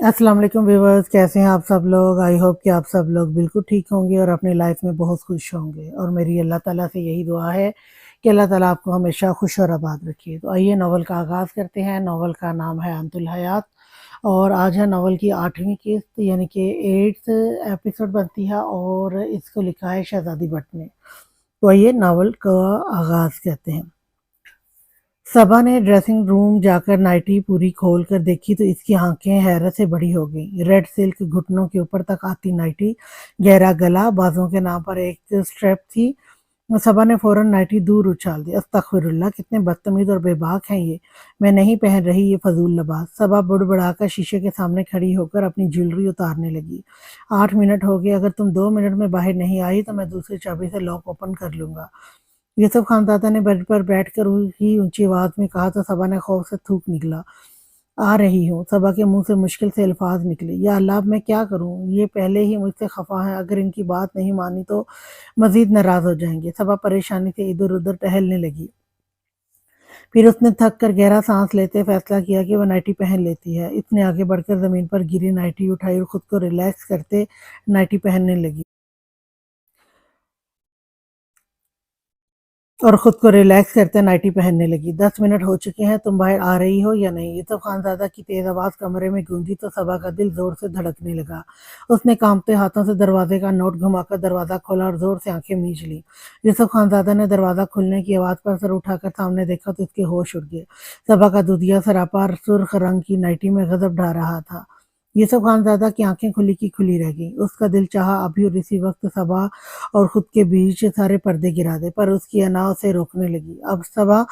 अस्सलाम वालेकुम व्यूवर्स, कैसे हैं आप सब लोग। आई होप कि आप सब लोग बिल्कुल ठीक होंगे और अपनी लाइफ में बहुत खुश होंगे। और मेरी अल्लाह ताला से यही दुआ है कि अल्लाह ताला आपको हमेशा खुश और आबाद रखिए। तो आइए नावल का आगाज़ करते हैं। नावल का नाम है अंतुल हयात और आज है नावल की 8वीं किस्त यानी कि 8th एपिसोड बनती है और इसको लिखा है शहजादी भट्ट ने। तो आइए नावल का आगाज़ करते हैं। सबा ने ड्रेसिंग रूम जाकर नाइटी पूरी खोल कर देखी तो इसकी आंखें हैरत से बड़ी हो गईं। रेड सिल्क घुटनों के ऊपर तक आती नाइटी, गहरा गला, बाजुओं के नाम पर एक स्ट्रेप थी। सबा ने फौरन नाइटी दूर उछाल दी। अस्तगफिरुल्लाह, कितने बदतमीज और बेबाक हैं ये। मैं नहीं पहन रही ये फजूल लिबास। सबा बुड़बुड़ाकर शीशे के सामने खड़ी होकर अपनी ज्वेलरी उतारने लगी। 8 मिनट हो गए, अगर तुम 2 मिनट में बाहर नहीं आई तो मैं दूसरी चाबी से लॉक ओपन कर लूंगा। यूसुफ खानदादा ने बेड पर बैठकर ही ऊंची आवाज में कहा तो सबा ने खौफ से थूक निकला। आ रही हूँ। सबा के मुंह से मुश्किल से अल्फाज निकले। या अल्लाह, अब मैं क्या करूँ। ये पहले ही मुझसे खफा है, अगर इनकी बात नहीं मानी तो मजीद नाराज हो जाएंगे। सबा परेशानी से इधर उधर टहलने लगी। फिर उसने थक कर गहरा सांस लेते फैसला किया कि वह नाइटी पहन लेती है। इसने आगे बढ़कर जमीन पर गिरी नाइटी उठाई और खुद को रिलैक्स करते नाइटी पहनने लगी और खुद को रिलैक्स करते नाइटी पहनने लगी। 10 मिनट हो चुके हैं, तुम बाहर आ रही हो या नहीं। यूसुफ खानजादा की तेज आवाज कमरे में गूंजी तो सबा का दिल जोर से धड़कने लगा। उसने कांपते हाथों से दरवाजे का नोट घुमाकर दरवाजा खोला और जोर से आंखें मीच ली। यूसुफ खानजादा ने दरवाजा खुलने की आवाज पर सर उठाकर सामने देखा तो उसके होश उड़ गए। सबा का दूधिया सरापा सुर्ख रंग की नाइटी में गजब ढा रहा था। यूसुफ खानजादा की आंखें खुली की खुली रह गईं। उसका दिल चाहा अभी और इसी वक्त सबा और खुद के बीच सारे पर्दे गिरा दे, पर उसकी अना उसे रोकने लगी। अब सबा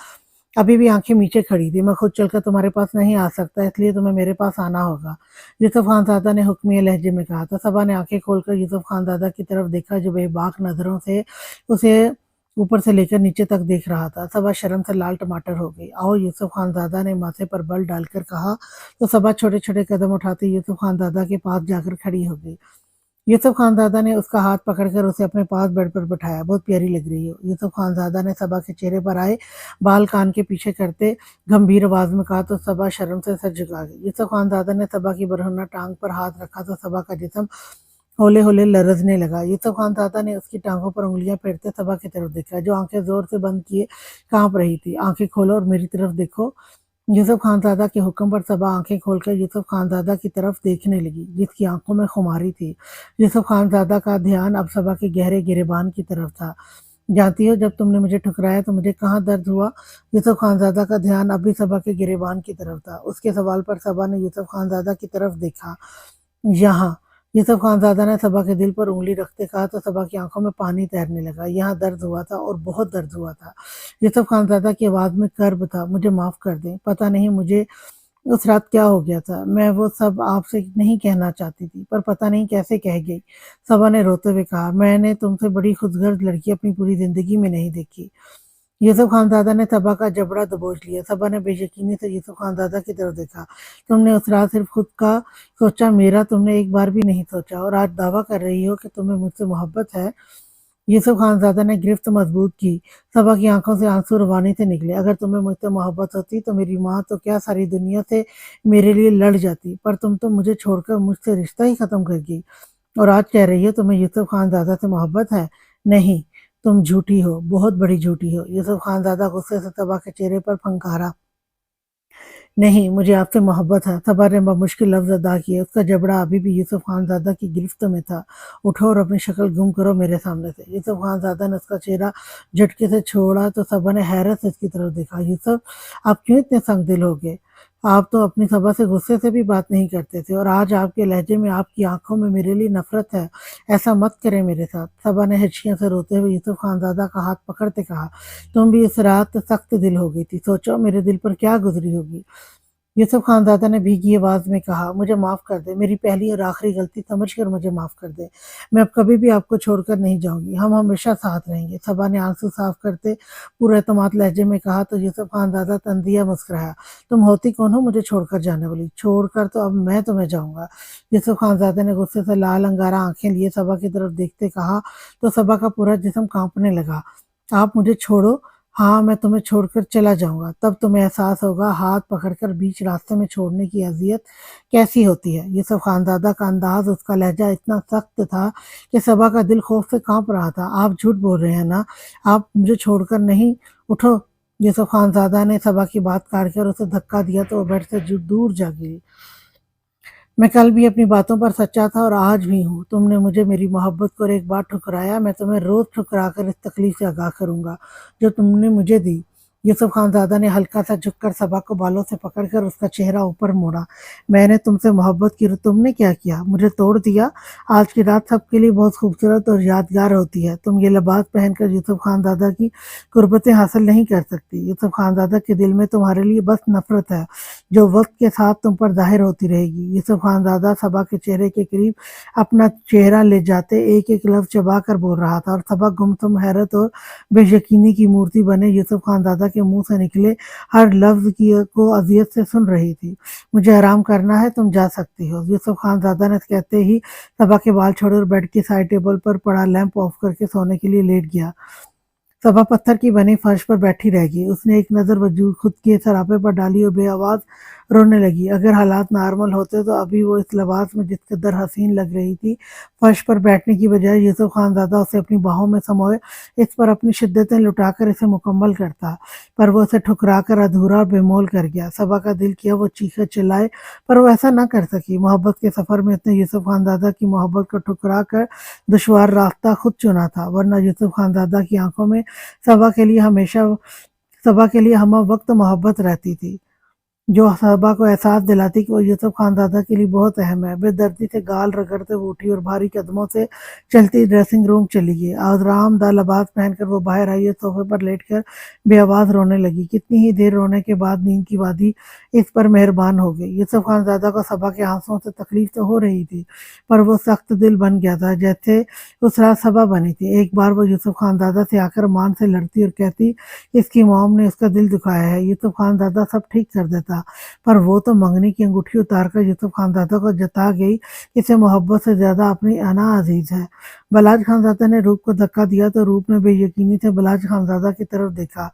अभी भी आंखें नीचे खड़ी थी। मैं खुद चलकर तुम्हारे पास नहीं आ सकता, इसलिए तुम्हें मेरे पास आना होगा, यूसुफ खानजादा ने हुक्मिया लहजे में कहा। तो सबा ने आंखें खोलकर यूसुफ खानजादा की तरफ देखा, जो बेबाक नजरों से उसे ऊपर से लेकर नीचे तक देख रहा था। सबा शर्म से लाल टमाटर हो गई। आओ, यूसुफ खानजादा ने माथे पर बल डालकर कहा। तो सबा छोटे छोटे कदम उठाते यूसुफ खानजादा के पास जाकर खड़ी हो गई। यूसुफ खानजादा ने उसका हाथ पकड़कर उसे अपने पास बेड पर बिठाया। बहुत प्यारी लग रही हो। यूसुफ खानजादा ने सबा के चेहरे पर आए बाल कान के पीछे करते गंभीर आवाज में कहा तो सबा शर्म से सर झुका गई। यूसुफ खानजादा ने सबा की बरहना टांग पर हाथ रखा तो सबा का जिस्म हौले हौले लरजने लगा। यूसुफ खानजादा ने उसकी टांगों पर उंगलियां फेरते सबा की तरफ देखा, जो आंखें जोर से बंद किए कांप रही थी। आंखें खोलो और मेरी तरफ देखो। यूसुफ खानजादा के हुक्म पर सबा आंखें खोलकर यूसुफ खानजादा की तरफ देखने लगी, जिसकी आंखों में खुमारी थी। यूसुफ खानजादा का ध्यान अब सबा के गहरे गिरेबान की तरफ था। जानती हो, जब तुमने मुझे ठुकराया तो मुझे कहाँ दर्द हुआ। यूसुफ खानजादा का ध्यान अभी सबा के गिरेबान की तरफ था। उसके सवाल पर सबा ने यूसुफ खानजादा की तरफ देखा। यहाँ। यूसुफ खानजादा ने सबा के दिल पर उंगली रखते कहा तो सबा की आंखों में पानी तैरने लगा। यहाँ दर्द हुआ था और बहुत दर्द हुआ था। यूसुफ खानजादा की आवाज में कर्ब था। मुझे माफ कर दें, पता नहीं मुझे उस रात क्या हो गया था। मैं वो सब आपसे नहीं कहना चाहती थी, पर पता नहीं कैसे कह गई। सबा ने रोते हुए कहा, मैंने तुमसे बड़ी खुदगर्ज लड़की अपनी पूरी जिंदगी में नहीं देखी। यूसुफ खानजादा ने सबा का जबड़ा दबोच लिया। सबा ने बेयकीनी से यूसुफ खानजादा की तरफ देखा। तुमने उस रात सिर्फ खुद का सोचा, मेरा तुमने एक बार भी नहीं सोचा, और आज दावा कर रही हो कि तुम्हें मुझसे मोहब्बत है। यूसुफ खानजादा ने गिरफ्त मजबूत की। सबा की आंखों से आंसू रवानी से निकले। अगर तुम्हें मुझसे मोहब्बत होती तो मेरी माँ तो क्या सारी दुनिया से मेरे लिए लड़ जाती, पर तुम तो मुझे छोड़कर मुझसे रिश्ता ही खत्म कर गई। और आज कह रही हो तुम्हें यूसुफ खानजादा से मोहब्बत है। नहीं, तुम झूठी हो, बहुत बड़ी झूठी हो। यूसुफ खानजादा गुस्से से सबा के चेहरे पर फंकारा। नहीं, मुझे आपसे मोहब्बत है। सबा ने बमुश्किल लफ्ज अदा किए। उसका जबड़ा अभी भी यूसुफ खानजादा की गिरफ्त में था। उठो और अपनी शक्ल गुम करो मेरे सामने से। यूसुफ खानजादा ने उसका चेहरा झटके से छोड़ा तो सबा ने हैरत से उसकी तरफ देखा। यूसुफ, आप क्यों इतने संग दिल हो गए। आप तो अपनी सबा से गुस्से से भी बात नहीं करते थे, और आज आपके लहजे में, आपकी आंखों में मेरे लिए नफरत है। ऐसा मत करें मेरे साथ। सबा ने हिचकियों से रोते हुए यूसुफ खानजादा का हाथ पकड़ते कहा, तुम भी इस रात सख्त दिल हो गई थी। सोचो मेरे दिल पर क्या गुजरी होगी। यूसुफ खानज़ादा ने भीगी आवाज़ में कहा, मुझे माफ़ कर दे, मेरी पहली और आखिरी गलती समझकर मुझे माफ़ कर दे। मैं अब कभी भी आपको छोड़कर नहीं जाऊँगी, हम हमेशा साथ रहेंगे। सबा ने आंसू साफ करते पुरएतमाद लहजे में कहा तो यूसुफ खानज़ादा तंदिया मुस्कुराया। तुम होती कौन हो मुझे छोड़कर जाने वाली? छोड़कर तो अब मैं तुम्हें जाऊँगा। यूसुफ खानज़ादा ने गुस्से से लाल अंगारा आँखें लिए सबा की तरफ देखते कहा तो सबा का पूरा जिस्म काँपने लगा। आप मुझे छोड़ो, हाँ, मैं तुम्हें छोड़कर चला जाऊँगा, तब तुम्हें एहसास होगा हाथ पकड़कर बीच रास्ते में छोड़ने की अज़ियत कैसी होती है। यूसुफ खानज़ादा का अंदाज़, उसका लहज़ा इतना सख्त था कि सबा का दिल खौफ़ से काँप रहा था। आप झूठ बोल रहे हैं ना? आप मुझे छोड़कर नहीं उठो। यूसुफ खानज़ादा ने सबा की बात काट कर उसे धक्का दिया तो वो बेड से दूर जा गिरी। मैं कल भी अपनी बातों पर सच्चा था और आज भी हूँ। तुमने मुझे मेरी मोहब्बत को एक बार ठुकराया, मैं तुम्हें रोज़ ठुकरा कर इस तकलीफ से आगाह करूँगा जो तुमने मुझे दी। यूसुफ खानज़ादा ने हल्का सा झुककर सबा को बालों से पकड़कर उसका चेहरा ऊपर मोड़ा। मैंने तुमसे मोहब्बत की, तुमने क्या किया? मुझे तोड़ दिया। आज की रात सबके लिए बहुत खूबसूरत और यादगार होती है। तुम ये लिबास पहनकर यूसुफ खानज़ादा की कुर्बतें हासिल नहीं कर सकती। यूसुफ खानज़ादा के दिल में तुम्हारे लिए बस नफरत है, जो वक्त के साथ तुम पर ज़ाहिर होती रहेगी। यूसुफ खानज़ादा सबा के चेहरे के करीब अपना चेहरा ले जाते एक एक लफ्ज़ चबा कर बोल रहा था और सबा गुमसुम हैरत और बेयकीनी की मूर्ति बने यूसुफ खानज़ादा के मुंह से निकले हर लफ्ज़ की को अजियत से सुन रही थी। मुझे आराम करना है, तुम जा सकती हो। यूसुफ खानज़ादा ने कहते ही सबा के बाल छोड़कर बेड के साइड टेबल पर पड़ा लैंप ऑफ करके सोने के लिए लेट गया। सबा पत्थर की बनी फर्श पर बैठी रह गई। उसने एक नज़र वजूद खुद के सरापे पर डाली और बेआवाज़ रोने लगी। अगर हालात नॉर्मल होते तो अभी वो इस लिबास में जिस कदर हसीन लग रही थी, फर्श पर बैठने की बजाय यूसुफ खानज़ादा उसे अपनी बाहों में समोए इस पर अपनी शिद्दतें लुटाकर इसे मुकम्मल करता, पर वो उसे ठुकरा कर अधूरा और बेमोल कर गया। सबा का दिल किया वो चीखे चिल्लाए, पर वो ऐसा ना कर सकी। मोहब्बत के सफ़र में उसने यूसुफ खानज़ादा की मोहब्बत को ठुकरा कर दुश्वार रास्ता खुद चुना था, वरना यूसुफ खानज़ादा की आंखों में सबा के लिए हमेशा सबा के लिए हम वक्त मोहब्बत रहती थी, जो सबा को एहसास दिलाती कि वो यूसुफ खानज़ादा के लिए बहुत अहम है। बेदर्दी से गाल रगड़ते वो उठी और भारी कदमों से चलती ड्रेसिंग रूम चली गई। आरामदाह लिबास पहनकर वो बाहर आई और सोफे पर लेटकर बेआवाज़ रोने लगी। कितनी ही देर रोने के बाद नींद की वादी इस पर मेहरबान हो गई। यूसुफ खानज़ादा को सबा के आंसुओं से तकलीफ तो हो रही थी, पर वो सख्त दिल बन गया था, जैसे उस रात सबा बनी थी। एक बार वो यूसुफ खानज़ादा से आकर मान से लड़ती और कहती, इसकी मॉम ने उसका दिल दुखाया है, यूसुफ खानज़ादा सब ठीक कर देता। पर वो तो मंगनी की अंगूठी उतारकर यूसुफ खानज़ादा को जता गई, इसे मोहब्बत से ज़्यादा अपनी अना अजीज है। बलाज खानज़ादा ने रूप को धक्का दिया तो रूप ने बेयकीनी से बलाज खानज़ादा की तरफ देखा,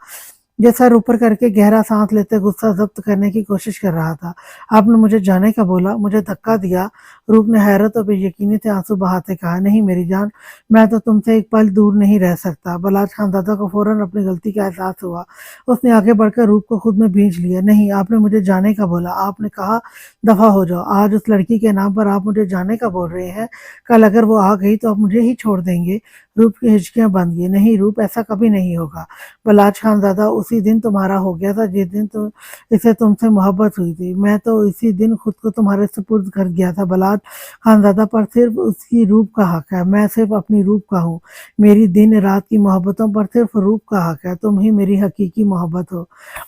जो सर ऊपर करके गहरा सांस लेते गुस्सा जब्त करने की कोशिश कर रहा था। आपने मुझे जाने का बोला, मुझे धक्का दिया? रूप ने हैरत और बेयकीनी से आंसू बहाते कहा, नहीं मेरी जान, मैं तो तुमसे एक पल दूर नहीं रह सकता। बलाज खानज़ादा को फौरन अपनी गलती का एहसास हुआ। उसने आगे बढ़कर रूप को खुद में भींच लिया। नहीं, आपने मुझे जाने का बोला, आपने कहा दफा हो जाओ। आज उस लड़की के नाम पर आप मुझे जाने का बोल रहे हैं? कल अगर वो आ गई तो आप मुझे ही छोड़ देंगे? रूप की हिचकियां बंद गई। नहीं रूप, ऐसा कभी नहीं होगा। बलाज खानज़ादा उसी दिन तुम्हारा हो गया था जिस दिन इसे तुमसे मोहब्बत हुई थी। मैं तो इसी दिन खुद को तुम्हारे सुपुर्द कर गया था। बलाज खानज़ादा पर सिर्फ उसकी रूप का हक है, मैं सिर्फ अपनी रूप का हूँ। मेरी दिन रात की मोहब्बतों पर सिर्फ रूप का हक है, तुम ही मेरी हकीकी मोहब्बत हो।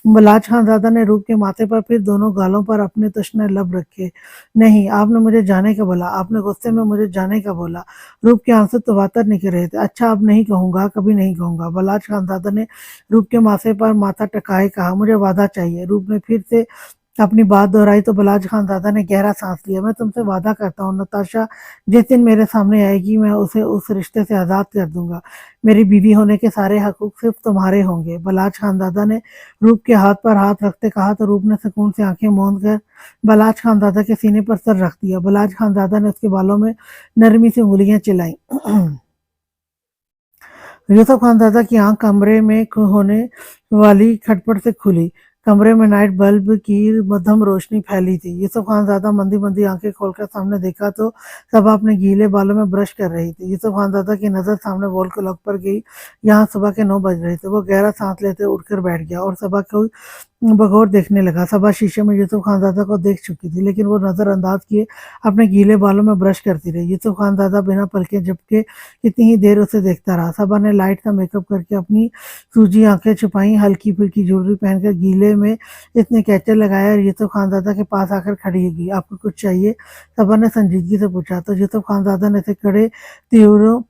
बलाज खानज़ादा ने रूप के माथे पर फिर दोनों गालों पर अपने तशने लब रखे। नहीं, आपने मुझे जाने का बोला, आपने गुस्से में मुझे जाने का बोला। रूप के आंसू तवातर निकल रहे थे। अच्छा, अब नहीं कहूंगा, कभी नहीं कहूंगा। बलाज खानज़ादा ने रूप के माथे पर माथा टकाए कहा, मुझे वादा चाहिए। रूप ने फिर से अपनी बात दोहराई तो बलाज खानज़ादा ने गहरा सांस लिया। मैं तुमसे वादा करता हूँ नताशा, जिस दिन मेरे सामने आएगी मैं उसे उस रिश्ते से आज़ाद कर दूंगा। मेरी बीवी होने के सारे हकूक सिर्फ तुम्हारे होंगे। बलाज खानज़ादा ने रूप के हाथ पर हाथ रखते कहा तो रूप ने सुकून से आंखें मूंद कर बलाज खानज़ादा के सीने पर सर रख दिया। बलाज खानज़ादा ने उसके बालों में नरमी से उंगलियां चलाई। यूसुफ खानज़ादा की आंख कमरे में होने वाली खटपट से खुली। कमरे में नाइट बल्ब की मध्यम रोशनी फैली थी। यूसुफ खानज़ादा मंदी मंदी आंखें खोलकर सामने देखा तो सबा अपने गीले बालों में ब्रश कर रही थी। यूसुफ खानज़ादा की नज़र सामने वॉल क्लॉक पर गई। यहाँ सुबह के 9 बज रहे थे। वो गहरा सांस लेते उठकर बैठ गया और सबा को बगौर देखने लगा। सबा शीशे में यूसुफ खानज़ादा को देख चुकी थी, लेकिन वो नज़रअंदाज किए अपने गीले बालों में ब्रश करती रही। यूसुफ खानज़ादा बिना पलके झपके कितनी ही देर उसे देखता रहा। सबा ने लाइट का मेकअप करके अपनी सूजी आंखें छुपाई, हल्की फुल्की ज्वेलरी पहनकर गीले में इसने कैचर लगाया और यूसुफ खानज़ादा के पास आकर खड़ी होगी। आपको कुछ चाहिए? सबा ने संजीदगी से पूछा तो यूसुफ खानज़ादा ने इसे कड़े तीव्रों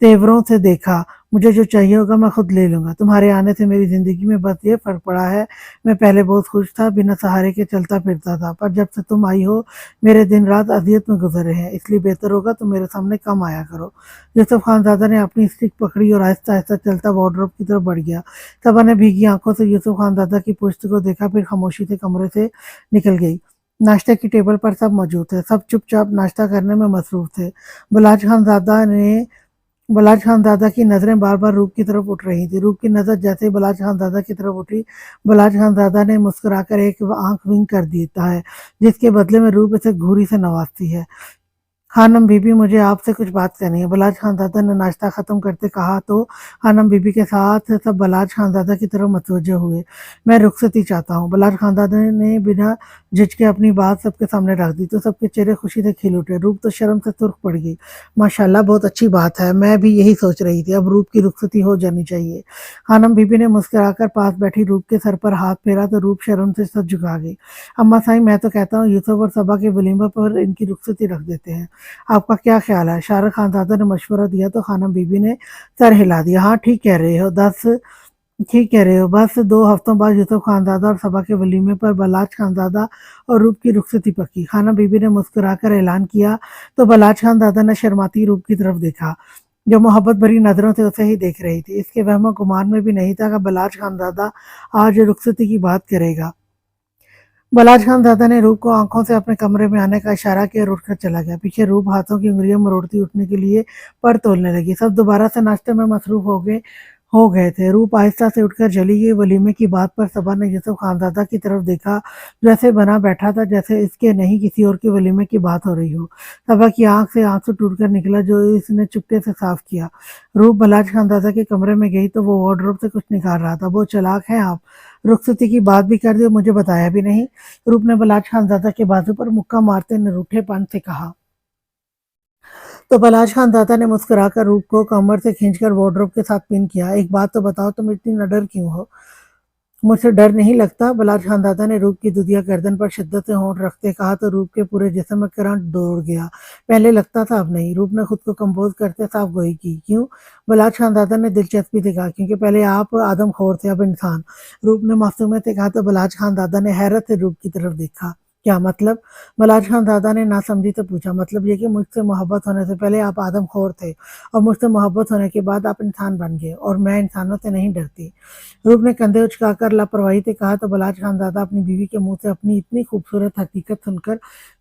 तेवरों से देखा। मुझे जो चाहिए होगा मैं खुद ले लूँगा। तुम्हारे आने से मेरी ज़िंदगी में बस ये फ़र्क पड़ा है, मैं पहले बहुत खुश था, बिना सहारे के चलता-फिरता था, पर जब से तुम आई हो, मेरे दिन-रात अज़ियत में गुज़रे हैं, इसलिए बेहतर होगा तुम मेरे सामने कम आया करो। यूसुफ खानज़ादा ने अपनी स्टिक पकड़ी और आहिस्ता-आहिस्ता चलता वार्डरोब की तरफ बढ़ गया। सबा ने भीगी आँखों से यूसुफ खानज़ादा की पुश्त को देखा, फिर खामोशी से कमरे से निकल गई। नाश्ते की टेबल पर सब मौजूद थे, सब चुपचाप नाश्ता करने में मसरूफ़ थे। बलाज खानज़ादा की नज़रें बार-बार रूप की तरफ उठ रही थीं। रूप की नज़र जैसे ही बलाज खानज़ादा की तरफ उठी, बलाज खानज़ादा ने मुस्कुराकर एक आँख विंक कर देता है, जिसके बदले में रूप इसे घूरी से नवाजती है। खानम बीबी, मुझे आपसे कुछ बात करनी है, बलाज खानज़ादा ने नाश्ता ख़त्म करते कहा तो खानम बीबी के साथ सब बलाज खानज़ादा की तरफ मतवज्जह हुए। मैं रुखसती चाहता हूँ। बलाज खानज़ादा ने बिना झिझके अपनी बात सबके सामने रख दी तो सबके चेहरे खुशी से खिल उठे। रूप तो शर्म से सुर्ख पड़ गई। माशाल्लाह, बहुत अच्छी बात है, मैं भी यही सोच रही थी, अब रूप की रुखसती हो जानी चाहिए। खानम बीबी ने मुस्कुराकर पास बैठी रूप के सर पर हाथ फेरा तो रूप शर्म से सर झुका गई। अम्मा साईं, मैं तो कहता हूँ यूसुफ और सबा के वलीमा पर इनकी रुखसती रख देते हैं। आपका क्या ख्याल है? शाहरुख खानज़ादा ने मशवरा दिया तो खानम बीबी ने सर हिला दिया। हाँ, ठीक कह रहे हो। बस 2 हफ्तों बाद यूसुफ खानज़ादा और सबा के वलीमे पर बलाच खानज़ादा और रूप की रुखसती पक्की। खानम बीबी ने मुस्कुराकर ऐलान किया तो बलाच खानज़ादा ने शर्माती रूप की तरफ देखा, जो मोहब्बत भरी नज़रों से उसे ही देख रही थी। इसके वहमो गुमान में भी नहीं था कि बलाच खानज़ादा आज रुखसती की बात करेगा। बलाज खानज़ादा ने रूप को आंखों से अपने कमरे में आने का इशारा किया और उठकर चला गया। पीछे रूप हाथों की उंगलियां मरोड़ती उठने के लिए पर तोलने लगी। सब दोबारा से नाश्ते में मसरूफ हो गए थे। रूप आहिस्ता से उठकर चली गई। वलीमे की बात पर सबा ने यूसुफ खानज़ादा की तरफ देखा, जैसे बना बैठा था जैसे इसके नहीं किसी और के वलीमे की बात हो रही हो। सबा की आंख से आंसू टूटकर निकला, जो इसने चुपके से साफ किया। रूप बलाज खानज़ादा के कमरे में गई तो वो वार्डरोब से कुछ निकाल रहा था। वो चालाक है आप, रुखसती की बात भी कर दी और मुझे बताया भी नहीं। रूप ने बलाज खानज़ादा के बाजू पर मुक्का मारते निरूठेपन से कहा। तो बलाज खानज़ादा ने मुस्कुराकर रूप को कमर से खींचकर वार्डरोब के साथ पिन किया। एक बात तो बताओ, तुम इतनी निडर क्यों हो? मुझसे डर नहीं लगता, बलाज खानज़ादा ने रूप की दुधिया गर्दन पर शिद्दत से होंठ रखते कहा तो रूप के पूरे जिस्म में करंट दौड़ गया। पहले लगता था, अब नहीं। रूप ने खुद को कंपोज करते साफ गोई की। क्यों? बलाज खानज़ादा ने दिलचस्पी से कहा। क्योंकि पहले आप आदमखोर थे, अब इंसान। रूप ने मासूमियत से कहा तो बलाज खानज़ादा ने हैरत से रूप की तरफ देखा। क्या मतलब? बलाज खानज़ादा ने नासमझी से पूछा। मतलब ये कि मुझसे मोहब्बत होने से पहले आप आदमखोर थे और मुझसे मोहब्बत होने के बाद आप इंसान बन गए, और मैं इंसानों से नहीं डरती। रूप ने कंधे उचकाकर लापरवाही से कहा तो बलाज खानज़ादा अपनी बीवी के मुंह से अपनी इतनी खूबसूरत हकीकत सुनकर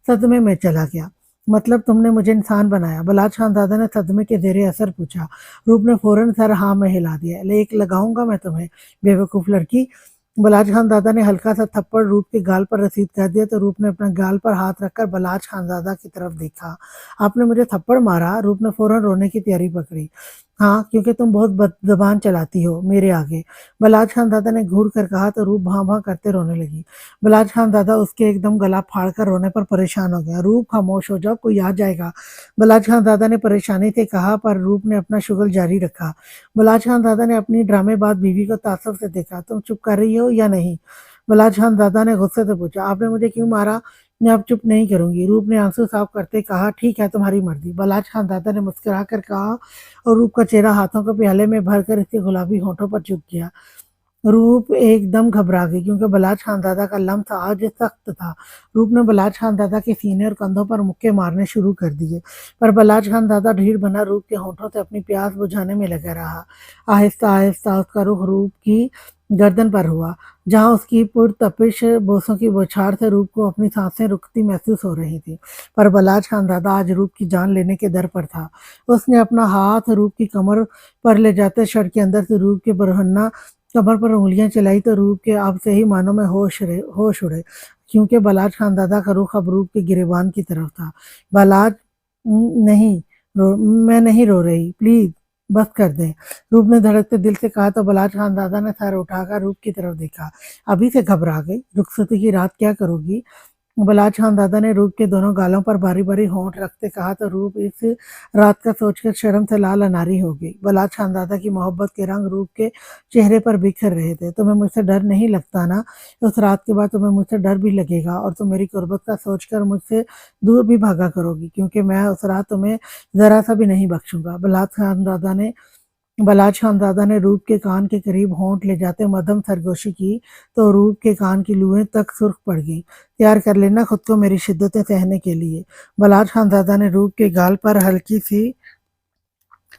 सदमे में चला गया। मतलब तुमने मुझे इंसान बनाया? बलाज खानज़ादा ने सदमे के ज़ेरे असर पूछा। रूप ने फौरन सर हाँ में हिला दिया। लेक लगाऊंगा मैं तुम्हें, बेवकूफ़ लड़की। बलाज खानज़ादा ने हल्का सा थप्पड़ रूप के गाल पर रसीद कर दिया तो रूप ने अपने गाल पर हाथ रखकर बलाज खानज़ादा की तरफ देखा। आपने मुझे थप्पड़ मारा? रूप ने फौरन रोने की तैयारी पकड़ी। हाँ, क्योंकि तुम बहुत बदज़बान चलाती हो मेरे आगे, बलाज खानज़ादा ने घूर कर कहा तो रूप भां-भां करते रोने लगी। बलाज खानज़ादा उसके एकदम गला फाड़ कर रोने पर परेशान हो गया। रूप, खामोश हो जाओ, कोई आ जाएगा, बलाज खानज़ादा ने परेशानी से कहा, पर रूप ने अपना शुगल जारी रखा। बलाज खानज़ादा ने अपनी ड्रामेबाज बीवी को तासुब से देखा। तुम चुप कर रही हो या नहीं? बलाज खानज़ादा ने गुस्से से पूछा। आपने मुझे क्यों मारा? मैं अब चुप नहीं करूंगी, रूप ने आंसू साफ करते कहा। ठीक है, तुम्हारी मर्जी, बलाज खानज़ादा ने मुस्कुरा कर कहा और रूप का चेहरा हाथों के प्याले में भरकर इसके गुलाबी होठों पर झुक गया। रूप एकदम घबरा गई क्योंकि बलाज खानज़ादा का लम्स आज सख्त था। रूप ने बलाज खानज़ादा के सीने और कंधों पर मुक्के मारने शुरू कर दिए, पर बलाज खानज़ादा ढीठ बना रूप के होठों से अपनी प्यास बुझाने में लगा रहा। आहिस्ता आहिस्ता उसका रुख रूप की गर्दन पर हुआ, जहां उसकी पुरतपिश बोसों की बौछार से रूप को अपनी सांसें रुकती महसूस हो रही थी। पर बलाज खानज़ादा आज रूप की जान लेने के दर पर था। उसने अपना हाथ रूप की कमर पर ले जाते शर्ट के अंदर से रूप के बरहन्ना कमर पर उंगलियां चलाई तो रूप के अब से ही मानों में होश उड़े, क्योंकि बलाज खानज़ादा का रुख अब रूप के गिरेबान की तरफ था। बलाज, नहीं मैं नहीं रो रही, प्लीज बस कर दें, रूप ने धड़कते दिल से कहा तो बलाज खानज़ादा ने सर उठाकर रूप की तरफ देखा। अभी से घबरा गई? रुखसती की रात क्या करोगी? बलाज खानज़ादा ने रूप के दोनों गालों पर बारी बारी होंठ रखते कहा तो रूप इस रात का सोचकर शर्म से लाल अनारी हो गई। बलाज खानज़ादा की मोहब्बत के रंग रूप के चेहरे पर बिखर रहे थे। तुम्हें मुझसे डर नहीं लगता ना? उस रात के बाद तुम्हें मुझसे डर भी लगेगा और तुम मेरी कुर्बत का सोचकर मुझसे दूर भी भागा करोगी, क्योंकि मैं उस रात तुम्हें जरा सा भी नहीं बख्शूंगा। बलाज खानज़ादा ने बलाज खानज़ादा ने रूप के कान के करीब होंठ ले जाते मध्यम सरगोशी की तो रूप के कान की लूहें तक सुर्ख पड़ गईं। तैयार कर लेना खुद को मेरी शिद्दतें सहने के लिए। बलाज खानज़ादा ने रूप के गाल पर हल्की सी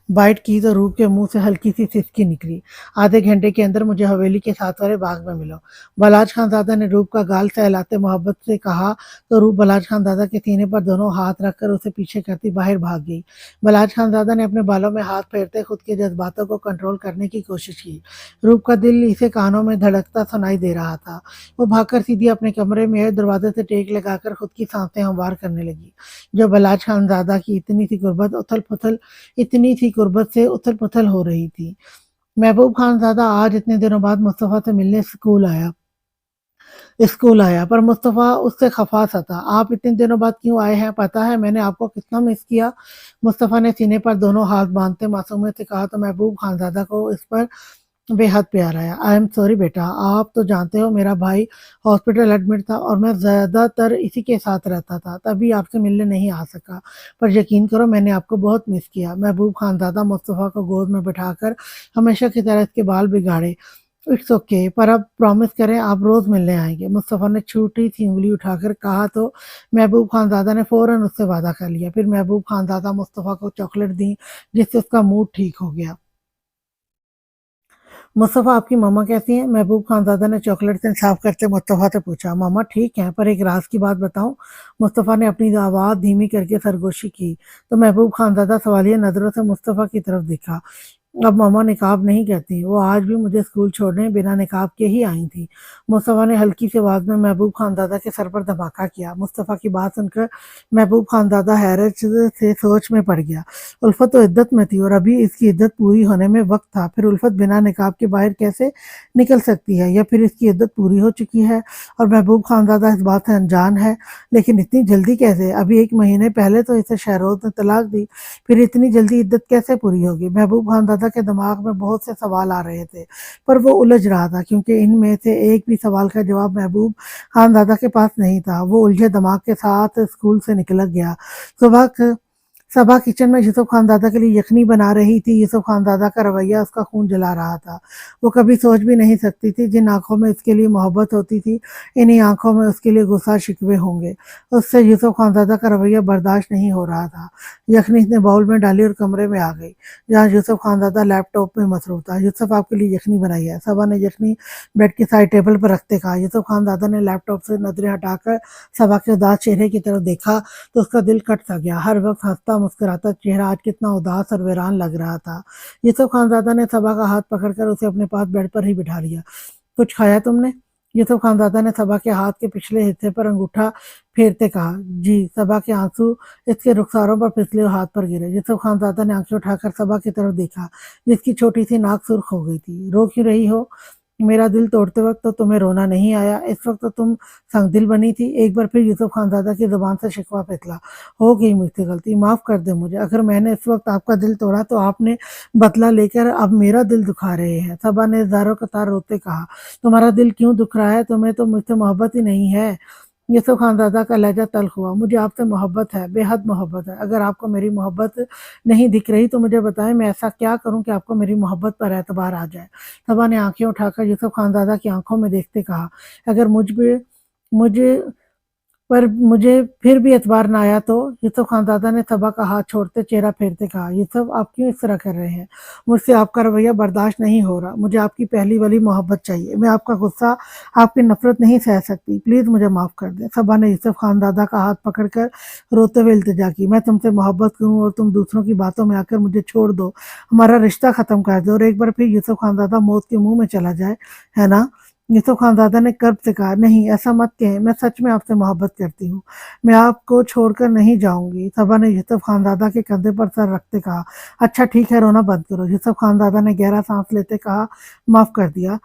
बाइट की तो रूप के मुंह से हल्की सी सिसकी निकली। आधे घंटे के अंदर मुझे हवेली के साथ वाले बाग में मिलो। बलाज खानज़ादा ने रूप का गाल सहलाते मोहब्बत से कहा तो रूप बलाज खानज़ादा के सीने पर दोनों हाथ रखकर उसे पीछे करती बाहर भाग गई। बलाज खानज़ादा ने अपने बालों में हाथ फेरते खुद के जज्बातों को कंट्रोल करने की कोशिश की। रूप का दिल इसे कानों में धड़कता सुनाई दे रहा था। वो भागकर सीधी अपने कमरे में दरवाजे से टेक लगाकर खुद की सांसें हमवार करने लगी। जो बलाज खानज़ादा की इतनी सी गुर्बत से उथल-पुथल हो रही थी। महबूब खानज़ादा आज इतने दिनों बाद मुस्तफ़ा से मिलने स्कूल आया पर मुस्तफ़ा उससे खफा सा था। आप इतने दिनों बाद क्यों आए हैं? पता है मैंने आपको कितना मिस किया। मुस्तफ़ा ने सीने पर दोनों हाथ बांधते मासूमियत से कहा तो महबूब खानज़ादा को इस पर बेहद प्यार आया। आई एम सॉरी बेटा, आप तो जानते हो मेरा भाई हॉस्पिटल एडमिट था और मैं ज़्यादातर इसी के साथ रहता था, तभी आपसे मिलने नहीं आ सका। पर यकीन करो मैंने आपको बहुत मिस किया। महबूब खानज़ादा मुस्तफ़ा को गोद में बिठाकर हमेशा की तरह इसके बाल बिगाड़े। इट्स ओके, पर अब प्रॉमिस करें आप रोज़ मिलने आएँगे। मुस्तफ़ा ने छोटी सी उँगली उठाकर कहा तो महबूब खानज़ादा ने फ़ौरन उससे वादा कर लिया। फिर महबूब खानज़ादा मुस्तफ़ा को चॉकलेट दी जिससे उसका मूड ठीक हो गया। मुस्तफ़ा आपकी मम्मा कैसी हैं? महबूब खानज़ादा ने चॉकलेट से साफ करते मुस्तफ़ा से पूछा। मम्मा ठीक हैं, पर एक राज की बात बताऊँ? मुस्तफ़ा ने अपनी आवाज़ धीमी करके सरगोशी की, तो महबूब खानज़ादा सवालिया नज़रों से मुस्तफ़ा की तरफ देखा। अब मम्मा निकाब नहीं करती, वो आज भी मुझे स्कूल छोड़ने बिना निकाब के ही आई थी। मुस्तफ़ा ने हल्की सी आवाज़ में महबूब खानज़ादा के सर पर धमाका किया। मुस्तफ़ा की बात सुनकर महबूब खानज़ादा हैरत से सोच में पड़ गया। उल्फत तो इद्दत में थी और अभी इसकी इद्दत पूरी होने में वक्त था। फिर उल्फत बिना निकाब के बाहर कैसे निकल सकती है, या फिर इसकी इद्दत पूरी हो चुकी है और महबूब खानज़ादा इस बात से अनजान है। लेकिन इतनी जल्दी कैसे? अभी 1 महीने पहले तो इसे शहरोज ने तलाक दी, फिर इतनी जल्दी इद्दत कैसे पूरी होगी? महबूब खानज़ादा के दिमाग में बहुत से सवाल आ रहे थे, पर वो उलझ रहा था क्योंकि इनमें से एक भी सवाल का जवाब महबूब खानज़ादा के पास नहीं था। वो उलझे दिमाग के साथ स्कूल से निकल गया। सुबह क सबा किचन में यूसुफ खानज़ादा के लिए यखनी बना रही थी। यूसुफ खानज़ादा का रवैया उसका खून जला रहा था। वो कभी सोच भी नहीं सकती थी जिन आँखों में इसके लिए मोहब्बत होती थी, इन्हीं आँखों में उसके लिए गुस्सा शिकवे होंगे। उससे यूसुफ खानज़ादा का रवैया बर्दाश्त नहीं हो रहा था। यखनी इसने बाउल में डाली और कमरे में आ गई, जहाँ यूसुफ खानज़ादा लैपटॉप में मसरूफ़ था। यूसुफ आपके लिए यखनी बनाई है, सबा ने यखनी बेड के साइड टेबल पर रखते कहा। यूसुफ खानज़ादा ने लैपटॉप से नज़रें हटाकर सबा के उदास चेहरे की तरफ देखा तो उसका दिल कट सा गया। हर वक्त हंसता मुस्कुराता चेहरा आज कितना उदास और वीरान लग रहा था। यूसुफ खानज़ादा ने सबा का हाथ पकड़कर उसे अपने पास बेड पर ही बिठा लिया। कुछ खाया तुमने? यूसुफ खानज़ादा ने सबा के हाथ के पिछले हिस्से पर अंगूठा फेरते कहा। जी। सबा के आंसू इसके रुखसारों पर फिसले और हाथ पर गिरे। यूसुफ खानज़ादा ने आंखें उठाकर सबा की तरफ देखा, जिसकी छोटी सी नाक सुर्ख हो गई थी। रो क्यों रही हो? मेरा दिल तोड़ते वक्त तो तुम्हें रोना नहीं आया, इस वक्त तो तुम संगदिल बनी थी। एक बार फिर यूसुफ खानज़ादा की ज़ुबान से शिकवा फिसला। हो गई मुझसे गलती, माफ़ कर दे मुझे। अगर मैंने इस वक्त आपका दिल तोड़ा तो आपने बदला लेकर अब मेरा दिल दुखा रहे हैं। सबा ने ज़ारो कतार रोते कहा। तुम्हारा दिल क्यों दुख रहा है? तुम्हें तो मुझसे मोहब्बत ही नहीं है। यूसुफ खानज़ादा का लहजा तल्ख़ हुआ। मुझे आपसे मोहब्बत है, बेहद मोहब्बत है। अगर आपको मेरी मोहब्बत नहीं दिख रही तो मुझे बताएं, मैं ऐसा क्या करूं कि आपको मेरी मोहब्बत पर एतबार आ जाए। सबा ने आंखें उठाकर यूसुफ खानज़ादा की आंखों में देखते कहा, अगर मुझे मुझे फिर भी एतबार ना आया तो? यूसुफ खानज़ादा ने सबा का हाथ छोड़ते चेहरा फेरते कहा। यूसुफ आप क्यों इस तरह कर रहे हैं? मुझसे आपका रवैया बर्दाश्त नहीं हो रहा। मुझे आपकी पहली वाली मोहब्बत चाहिए। मैं आपका गुस्सा, आपकी नफरत नहीं सह सकती। प्लीज़ मुझे माफ़ कर दें। सबा ने यूसुफ खानज़ादा का हाथ पकड़कर रोते हुए इल्तिजा की। मैं तुमसे मोहब्बत करूँ और तुम दूसरों की बातों में आकर मुझे छोड़ दो, हमारा रिश्ता ख़त्म कर दो और एक बार फिर यूसुफ खानज़ादा मौत के मुँह में चला जाए, है ना? यूसुफ खानज़ादा ने कर्ब से कहा, नहीं ऐसा मत कहें, मैं सच में आपसे मोहब्बत करती हूँ, मैं आपको छोड़कर नहीं जाऊंगी। सबा ने यूसुफ खानज़ादा के कंधे पर सर रखते कहा, अच्छा ठीक है, रोना बंद करो। यूसुफ खानज़ादा ने गहरा सांस लेते कहा, माफ़ कर दिया,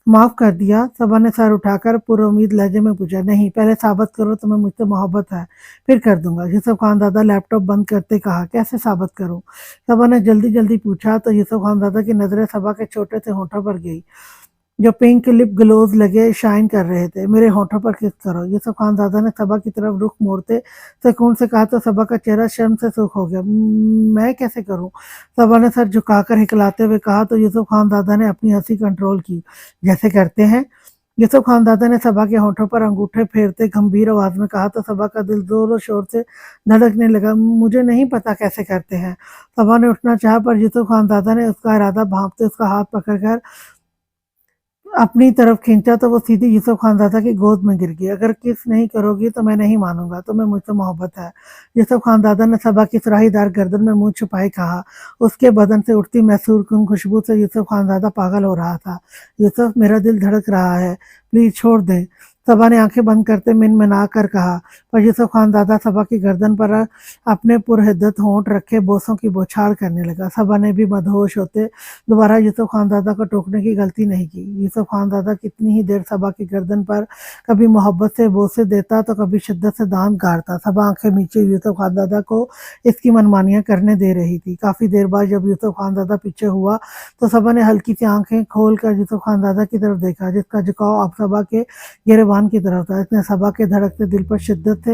माफ़ कर दिया। सबा ने सर उठाकर पुरुउम्मीद लहजे में पूछा, नहीं पहले साबित करो तुम्हें मुझसे मोहब्बत है, फिर कर दूंगा। यूसुफ खानज़ादा लैपटॉप बंद करते कहा, कैसे साबित करूँ? सबा ने जल्दी जल्दी पूछा तो यूसुफ खानज़ादा की नज़रें सबा के छोटे से होठों पर गई। जो पिंक लिप ग्लोव्स लगे शाइन कर रहे थे। मेरे होठों पर किस करो। यूसुफ खानज़ादा ने सबा की तरफ रुख मोड़ते सुकून से कहा तो सबा का चेहरा शर्म से सूख हो गया। मैं कैसे करूं? सबा ने सर झुकाकर हिकलाते हुए कहा तो यूसुफ खानज़ादा ने अपनी हंसी कंट्रोल की। जैसे करते हैं। यूसुफ खानज़ादा ने सबा के होठों पर अंगूठे फेरते गंभीर आवाज में कहा तो सबा का दिल जोर और शोर से धड़कने लगा। मुझे नहीं पता कैसे करते हैं। सबा ने उठना चाहा पर यूसुफ खानज़ादा ने उसका इरादा भांपते उसका हाथ पकड़कर अपनी तरफ खींचा तो वो सीधी यूसुफ खानज़ादा की गोद में गिर गई। अगर किस नहीं करोगी तो मैं नहीं मानूंगा, तुम्हें मुझसे मोहब्बत है। यूसुफ खानज़ादा ने सबा की सुराहीदार गर्दन में मुंह छुपाए कहा। उसके बदन से उठती मैसूर कुन खुशबू से यूसुफ खानज़ादा पागल हो रहा था। यूसुफ, मेरा दिल धड़क रहा है, प्लीज छोड़ दें। सबा ने आंखें बंद करते मिनमिना कर कहा। पर यूसुफ खानज़ादा सबा की गर्दन पर अपने पुरहिद्दत होंठ रखे बोसों की बौछार करने लगा। सबा ने भी मदहोश होते दोबारा यूसुफ खानज़ादा को टोकने की गलती नहीं की। यूसुफ खानज़ादा कितनी ही देर सबा की गर्दन पर कभी मोहब्बत से बोसे देता तो कभी शिद्दत से दांत गाड़ता। सबा आंखें नीचे यूसुफ खानज़ादा को इसकी मनमानियां करने दे रही थी। काफी देर बाद जब यूसुफ खानज़ादा पीछे हुआ तो सबा ने हल्की सी आंखें खोल कर यूसुफ खानज़ादा की तरफ देखा, जिसका झुकाव अब सबा के गिरेबान की तरफ था। इसने सबा के धड़कते दिल पर शिद्दत से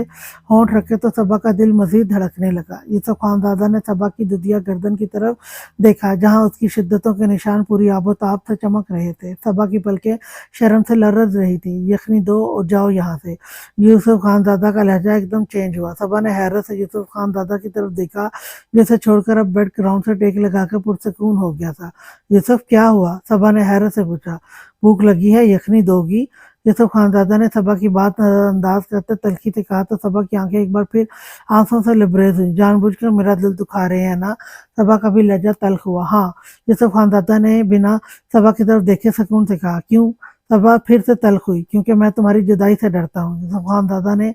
होंठ रखे तो सबा का दिल मजीद धड़कने लगा। यूसुफ खानज़ादा ने सबा की दुधिया गर्दन की तरफ देखा, जहां उसकी शिद्दतों के निशान पूरी आबोताब से चमक रहे थे। सबा की पलकें शर्म से लरज रही थी। यखनी दो और जाओ यहाँ से। यूसुफ खानज़ादा का लहजा एकदम चेंज हुआ। सबा ने हैरत से यूसुफ खानज़ादा की तरफ देखा, जैसे छोड़कर अब बेड ग्राउंड से टेक लगाकर पुरसकून हो गया था। यूसुफ, क्या हुआ? सबा ने हैरत से पूछा। भूख लगी है, यखनी दोगी? यूसुफ खानज़ादा ने सबा की बात नजरअंदाज करते तल्खी से कहा तो सबा की आंखें एक बार फिर आंसुओं से लबरेज हुई। जानबूझकर मेरा दिल दुखा रहे हैं ना? सबा का भी लहजा तल्ख हुआ। हाँ। यूसुफ खानज़ादा ने बिना सबा की तरफ देखे सुकून से कहा। क्यों? सबा फिर से तल्ख हुई। क्योंकि मैं तुम्हारी जुदाई से डरता हूँ।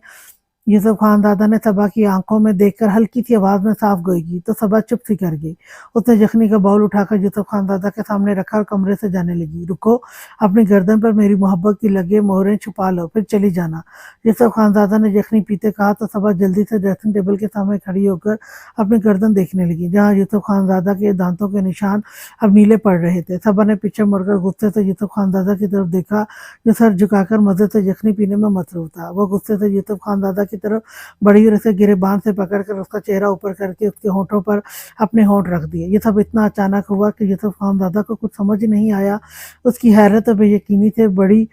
यूसुफ खानज़ादा ने सबा की आंखों में देखकर हल्की सी आवाज में साफ गोई की तो सबा चुप सी कर गई। उसने यखनी का बाउल उठाकर यूसुफ खानज़ादा के सामने रखा और कमरे से जाने लगी। रुको, अपनी गर्दन पर मेरी मोहब्बत की लगे मोहरें छुपा लो, फिर चली जाना। यूसुफ खानज़ादा ने यखनी पीते कहा तो सबा जल्दी से ड्रेसिंग टेबल के सामने खड़ी होकर अपनी गर्दन देखने लगी, जहाँ यूसुफ खानज़ादा के दांतों के निशान अब नीले पड़ रहे थे। सबा ने पीछे मुड़कर गुस्से से यूसुफ खानज़ादा की तरफ देखा, जो सर झुकाकर मजे से यखनी पीने में मसरूफ था। वो गुस्से से यूसुफ खानज़ादा की तरफ बढ़ी और उसे गिरेबान से पकड़कर उसका चेहरा ऊपर करके उसके होठों पर अपने होंठ रख दिए। ये सब इतना अचानक हुआ कि यूसुफ खानज़ादा को कुछ समझ ही नहीं आया। उसकी हैरत और बेयकीनी से बड़ी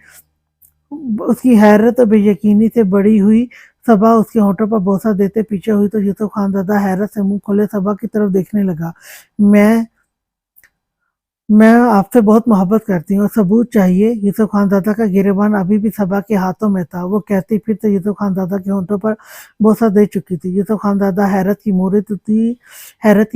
उसकी हैरत और बेयकीनी से बड़ी हुई सबा उसके होठों पर बोसा देते पीछे हुई तो यूसुफ खानज़ादा हैरत से मुंह खोले सबा की तरफ देखने लगा। मैं मैं आपसे बहुत मोहब्बत करती हूँ और सबूत चाहिए। यूसुफ खानज़ादा का गिरेबान अभी भी सबा के हाथों में था। वो कहती फिर से यूसुफ खानज़ादा के होंठों पर बोसा दे चुकी थी। यूसुफ खानज़ादा हैरत की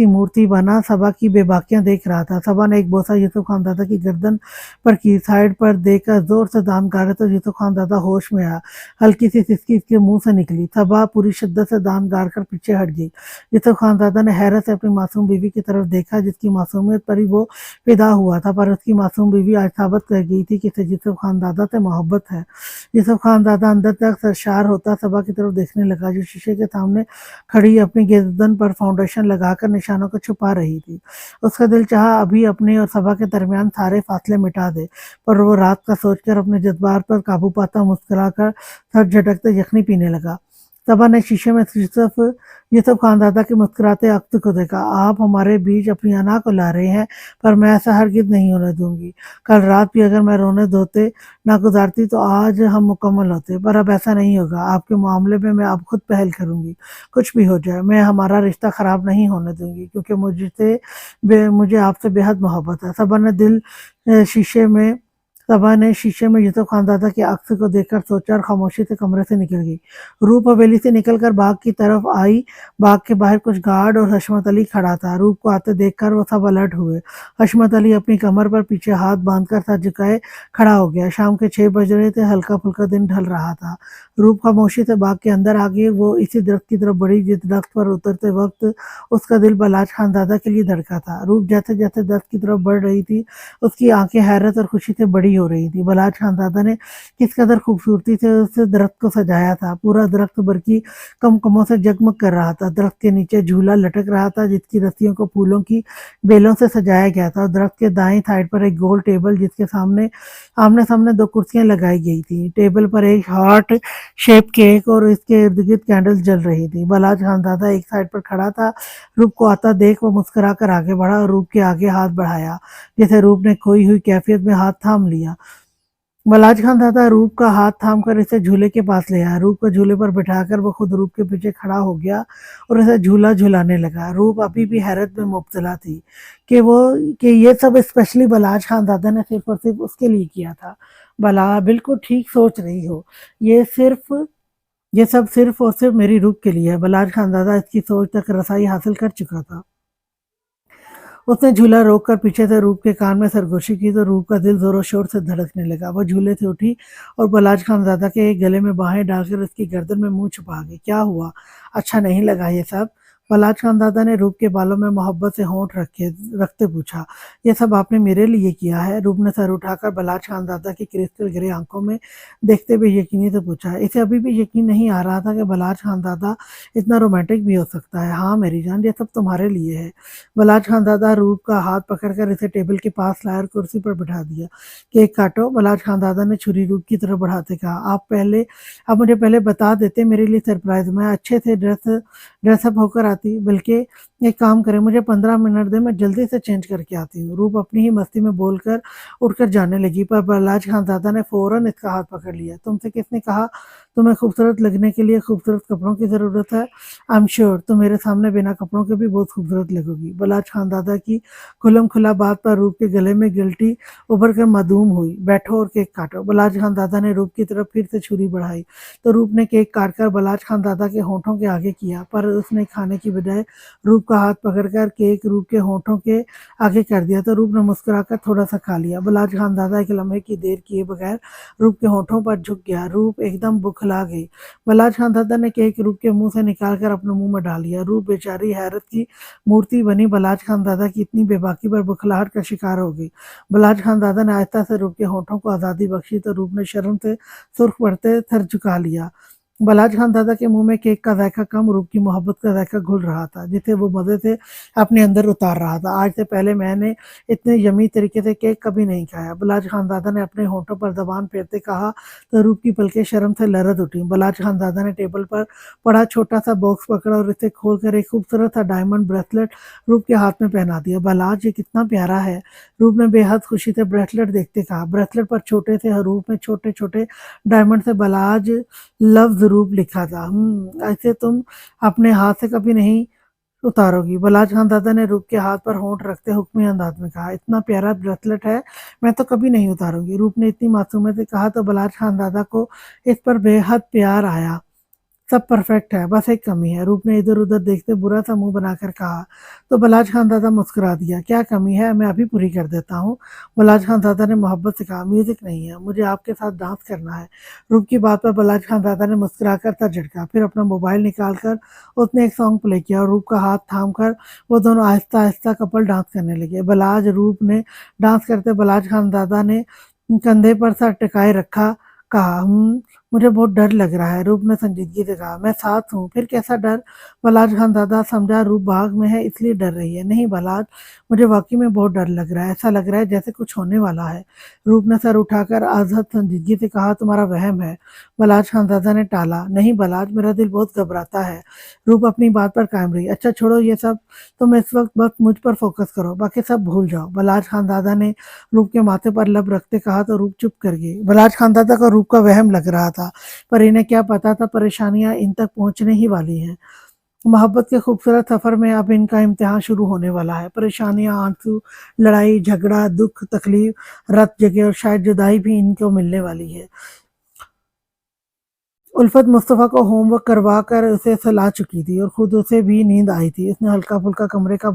मूर्ति बना सबा की बेबाकियां देख रहा था। सबा ने एक बोसा यूसुफ खानज़ादा की गर्दन पर की, साइड पर देकर जोर से दांत गाड़े तो यूसुफ खानज़ादा होश में आया। हल्की सी सिसकी इसके मुंह से निकली। सबा पूरी शिद्दत से दांत गाड़कर पीछे हट गई। यूसुफ खानज़ादा ने हैरत से अपनी मासूम बीवी की तरफ देखा, जिसकी मासूमियत पर ही वो फिदा हुआ था, पर उसकी मासूम बीवी आज साबित कर गई थी कि इसे यूसुफ खानज़ादा से मोहब्बत है। यूसुफ खानज़ादा अंदर तक सरशार होता सबा की तरफ देखने लगा, जो शीशे के सामने खड़ी अपनी गर्दन पर फाउंडेशन लगाकर निशानों को छुपा रही थी। उसका दिल चाहा अभी अपने और सबा के दरमियान सारे फासले मिटा दे, पर वो रात का सोचकर अपने जज्बात पर काबू पाता मुस्कुराकर सर झटकते यखनी पीने लगा। सबा ने शीशे में यूसुफ खानज़ादा के मुस्कुराते अख्त को देखा। आप हमारे बीच अपनी अना को ला रहे हैं, पर मैं ऐसा हरगिज़ नहीं होने दूंगी। कल रात भी अगर मैं रोने धोते ना गुजारती तो आज हम मुकम्मल होते, पर अब ऐसा नहीं होगा। आपके मामले में मैं अब खुद पहल करूंगी। कुछ भी हो जाए, मैं हमारा रिश्ता खराब नहीं होने दूंगी, क्योंकि मुझे आपसे बेहद मोहब्बत है। सबा ने शीशे में यूसुफ खानज़ादा के अक्स को देखकर सोचा और खामोशी से कमरे से निकल गई। रूप हवेली से निकलकर बाग की तरफ आई। बाग के बाहर कुछ गार्ड और हशमत अली खड़ा था। रूप को आते देखकर वो सब अलर्ट हुए। हशमत अली अपनी कमर पर पीछे हाथ बांधकर सर झुकाए खड़ा हो गया। शाम के 6 बज रहे थे, हल्का फुल्का दिन ढल रहा था। रूप खामोशी से बाग के अंदर आ गई। वो इसी दरख्त की तरफ बढ़ी जिस दरख्त पर उतरते वक्त उसका दिल बलाज खानज़ादा के लिए धड़का था। रूप जैसे जैसे दरख्त की तरफ बढ़ रही थी, उसकी आंखें हैरत और खुशी से बड़ी पूरी हो रही थी। बलाज खानजादा ने किस कदर खूबसूरती से उस दरख्त को सजाया था। पूरा दरख्त बरकी कमकमों से जगमग कर रहा था। दरख्त के नीचे झूला लटक रहा था जिसकी रस्सियों को फूलों की बेलों से सजाया गया था। दरख्त के दाएं साइड पर एक गोल टेबल जिसके सामने आमने सामने दो कुर्सियां लगाई गई थी। टेबल पर एक हार्ट शेप केक और इसके इर्द गिर्द कैंडल्स जल रही थी। बलाज खानजादा एक साइड पर खड़ा था। रूप को आता देख वो मुस्कुरा कर आगे बढ़ा और रूप के आगे हाथ बढ़ाया, जैसे रूप ने खोई हुई कैफियत में हाथ थाम लिया। बलाज खानजादा रूप का हाथ थाम कर इसे झूले के पास ले आया। रूप को झूले पर बिठाकर वो खुद रूप के पीछे खड़ा हो गया और इसे झूला झुलाने लगा। रूप अभी भी हैरत में मुब्तला थी कि वो कि ये सब स्पेशली बलाज खानजादा ने सिर्फ और सिर्फ उसके लिए किया था। बला बिल्कुल ठीक सोच रही हो, ये सिर्फ ये सब सिर्फ और सिर्फ मेरी रूप के लिए है। बलाज खानजादा इसकी सोच तक रसाई हासिल कर चुका था। उसने झूला रोककर पीछे से रूप के कान में सरगोशी की तो रूप का दिल जोरों शोर से धड़कने लगा। वो झूले से उठी और बलाज खानजादा के गले में बाहें डालकर उसकी गर्दन में मुंह छुपा गई। क्या हुआ, अच्छा नहीं लगा ये सब? बलाज खानजादा ने रूप के बालों में मोहब्बत से होंठ रखते पूछा। ये सब आपने मेरे लिए किया है? रूप ने सर उठाकर बलाज खानजादा की क्रिस्टल ग्रे आंखों में देखते हुए यकीनी से पूछा। इसे अभी भी यकीन नहीं आ रहा था कि बलाज खानजादा इतना रोमांटिक भी हो सकता है। हाँ मेरी जान, ये सब तुम्हारे लिए है। बलाज खानजादा रूप का हाथ पकड़कर इसे टेबल के पास लाया और कुर्सी पर बिठा दिया। केक काटो, बलाज खानजादा ने छुरी रूप की तरफ बढ़ाते कहा। आप मुझे पहले बता देते, मेरे लिए सरप्राइज। मैं अच्छे से ड्रेसअप होकर आती। बल्कि एक काम करें, मुझे 15 मिनट दे, मैं जल्दी से चेंज करके आती हूँ। रूप अपनी ही मस्ती में बोलकर उठकर जाने लगी, पर बलाज खानजादा ने फौरन इसका हाथ पकड़ लिया। तुमसे किसने कहा तुम्हें खूबसूरत लगने के लिए खूबसूरत कपड़ों की जरूरत है? आई एम श्योर तुम मेरे सामने बिना कपड़ों के भी बहुत खूबसूरत लगोगी। बलाज खानदादा की खुलम खुला बात पर रूप के गले में गिल्टी उभर कर मासूम हुई। बैठो और केक काटो। बलाज खानदादा ने रूप की तरफ फिर से छुरी बढ़ाई तो रूप ने केक काटकर बलाज खानदादा के होठों के आगे किया, पर उसने खाने की बजाय रूप का हाथ पकड़कर केक रूप के होठों के आगे कर दिया तो रूप ने मुस्कुराकर थोड़ा सा खा लिया। बलाज खानदादा एक लम्हे की देर किए बगैर रूप के होठों पर झुक गया। रूप एकदम बुखला गई। बलाज खानदादा ने केक रूप के मुंह से निकालकर अपने मुंह में डाल लिया। रूप बेचारी हैरत की मूर्ति बनी बलाज खानदादा की इतनी बेबाकी पर बुखलाहट का शिकार हो गई। बलाज खानदादा ने आहिस्ता से रूप के होठों को आज़ादी बख्शी तो रूप ने शर्म से सुर्ख पड़ते सर झुका लिया। बलाज खानदादा के मुंह में केक का जायका कम रूप की मोहब्बत का जायका घुल रहा था, जिसे वो मजे से अपने अंदर उतार रहा था। आज से पहले मैंने इतने यमी तरीके से केक कभी नहीं खाया। बलाज खानदादा ने अपने होठों पर जबान फेरते कहा तो रूप की पलकें शर्म से लरज उठी। बलाज खानदादा ने टेबल पर पड़ा छोटा सा बॉक्स पकड़ा और इसे खोलकर एक खूबसूरत सा डायमंड ब्रेसलेट रूप के हाथ में पहना दिया। बलाज, ये कितना प्यारा है। रूप ने बेहद खुशी से ब्रेसलेट देखते कहा। ब्रेसलेट पर छोटे से हरूफ में छोटे छोटे डायमंड से बलाज लफ्ज रूप लिखा था। ऐसे तुम अपने हाथ से कभी नहीं उतारोगी। बलाज खानदादा ने रूप के हाथ पर होंठ रखते हुक्मी अंदाज में कहा। इतना प्यारा ब्रेसलेट है, मैं तो कभी नहीं उतारूंगी। रूप ने इतनी मासूमियत से कहा तो बलाज खानदादा को इस पर बेहद प्यार आया। सब परफेक्ट है, बस एक कमी है। रूप ने इधर उधर देखते बुरा सा मुंह बनाकर कहा तो बलाज खानदादा मुस्कुरा दिया। क्या कमी है, मैं अभी पूरी कर देता हूँ। बलाज खानदादा ने मोहब्बत से कहा। म्यूजिक नहीं है, मुझे आपके साथ डांस करना है। रूप की बात पर बलाज खानदादा ने मुस्कुराकर सर झटका, फिर अपना मोबाइल निकालकर उसने एक सॉन्ग प्ले किया और रूप का हाथ थाम कर वो दोनों आहिस्ता आहिस्ता कपल डांस करने लगे। बलाज रूप ने डांस करते बलाज खानदादा ने कंधे पर सर टिकाए रखा, कहा मुझे बहुत डर लग रहा है। रूप ने संजीदगी से कहा। मैं साथ हूँ, फिर कैसा डर? बलाज खानदादा समझा रूप भाग में है इसलिए डर रही है। नहीं बलाज, मुझे वाकई में बहुत डर लग रहा है, ऐसा लग रहा है जैसे कुछ होने वाला है। रूप ने सर उठाकर आजहद संजीदगी से कहा। तुम्हारा वहम है। बलाज खानदादा ने टाला। नहीं बलाज, मेरा दिल बहुत घबराता है। रूप अपनी बात पर कायम रही। अच्छा छोड़ो ये सब, तुम इस वक्त बस मुझ पर फोकस करो, बाकी सब भूल जाओ। बलाज खानदादा ने रूप के माथे पर लब रखते कहा तो रूप चुप कर गई। बलाज खानदादा को रूप का वहम लग रहा था, पर इन्हें क्या पता था परेशानियां इन तक पहुंचने ही वाली हैं। मोहब्बत के खूबसूरत सफर में अब इनका इम्तिहान शुरू होने वाला है। परेशानियां, आंसू, लड़ाई झगड़ा, दुख तकलीफ, रत जगह और शायद जुदाई भी इनको मिलने वाली है। उल्फत मुस्तफ़ा को होमवर्क करवा कर उसे सुला चुकी थी और खुद उसे भी नींद आई थी। उसने हल्का फुल्का कमरे का